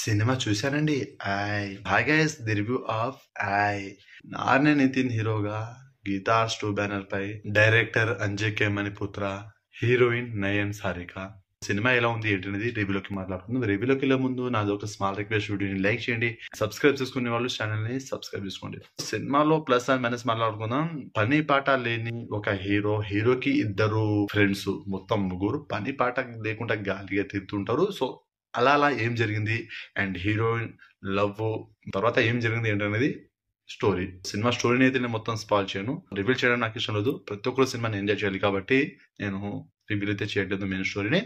Cinema చూశానండి. Hi guys, the review of 'Narne Nithin' హీరోగా 'Geetha Arts 2' banner పై director Anjay K Maniputra, heroine Nayan Sarika. Cinema ఎలా ఉంది ఏంటనేది రివ్యూలోకి మాట్లాడుకుందాం. రివ్యూలోకి వెళ్ళే ముందు నాది ఒక స్మాల్ రిక్వెస్ట్, వీడియోని లైక్ చేయండి, సబ్స్క్రైబ్ చేసుకునే వాళ్ళు ఛానల్ ని సబ్స్క్రైబ్ చేసుకోండి. సినిమాలో ప్లస్ అండ్ మైనస్ మాట్లాడుకుందాం. పని పాట లేని ఒక హీరోకి ఇద్దరు ఫ్రెండ్స్, మొత్తం ముగ్గురు పని పాట లేకుండా గాలిగా తిరుగుతుంటారు. సో అలా ఏం జరిగింది అండ్ హీరోయిన్ లవ్ తర్వాత ఏం జరిగింది ఏంటనేది స్టోరీ. సినిమా స్టోరీని అయితే నేను మొత్తం స్పాయిల్ చేయను, రివీల్ చేయడం నాకు ఇష్టం లేదు. ప్రతి ఒక్కరు సినిమాని ఎంజాయ్ చేయాలి కాబట్టి నేను రివీల్ అయితే చేయట్లేదు మెయిన్ స్టోరీని.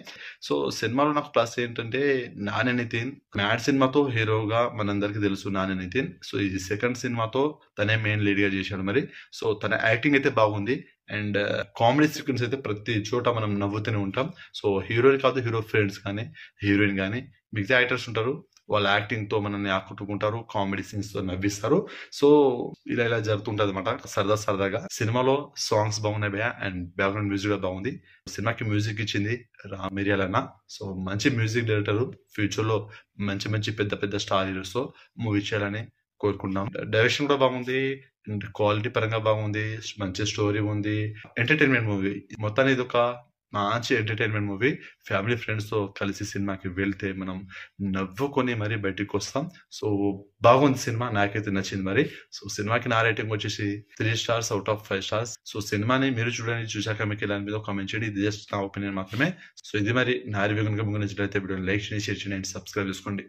సో సినిమాలో నాకు ప్లస్ ఏంటంటే నాని నితిన్ మ్యాడ్ సినిమాతో హీరోగా మనందరికి తెలుసు నాని నితిన్. సో ఇది సెకండ్ సినిమాతో తనే మెయిన్ లీడ్ గా చేశాడు మరి. సో తన యాక్టింగ్ అయితే బాగుంది అండ్ కామెడీ సీక్వెన్స్ అయితే ప్రతి చోట మనం నవ్వుతూనే ఉంటాం. సో హీరోయిన్ కాదు, హీరో ఫ్రెండ్స్ కానీ హీరోయిన్ కానీ మిగతా యాక్టర్స్ ఉంటారు, వాళ్ళ యాక్టింగ్ తో మనల్ని ఆకట్టుకుంటారు, కామెడీ సీన్స్ తో నవ్విస్తారు. సో ఇలా జరుగుతుంటది అనమాట సరదాగా. సినిమాలో సాంగ్స్ బాగున్నాయి భయ అండ్ బ్యాక్గ్రౌండ్ మ్యూజిక్ కూడా బాగుంది. సినిమాకి మ్యూజిక్ ఇచ్చింది మిరియాల అన్న. సో మంచి మ్యూజిక్ డైరెక్టర్, ఫ్యూచర్ లో మంచి పెద్ద స్టార్ హీరోస్ తో మూవీ చేయాలని కోరుకుంటున్నాం. డైరెక్షన్ కూడా బాగుంది అండ్ క్వాలిటీ పరంగా బాగుంది, మంచి స్టోరీ ఉంది, ఎంటర్టైన్మెంట్ మూవీ. మొత్తాన్ని ఇది ఒక మంచి ఎంటర్టైన్మెంట్ మూవీ. ఫ్యామిలీ ఫ్రెండ్స్ తో కలిసి సినిమాకి వెళ్తే మనం నవ్వుకొని మరీ బయటికి వస్తాం. సో బాగుంది సినిమా, నాకైతే నచ్చింది మరి. సో సినిమాకి నా రేటింగ్ వచ్చేసి 3 stars out of 5 stars. So సినిమాని మీరు చూడండి, చూశాక మీకు ఇలా మీద కామెంట్ చేయండి. ఇది జస్ట్ నా ఒపీనియన్ మాత్రమే. సో ఇది మరి నా రివ్యూ కనుక మీకు నచ్చినట్లయితే వీడియోని లైక్ చేయండి, షేర్ చేయండి అండ్ సబ్స్క్రైబ్ చేసుకోండి.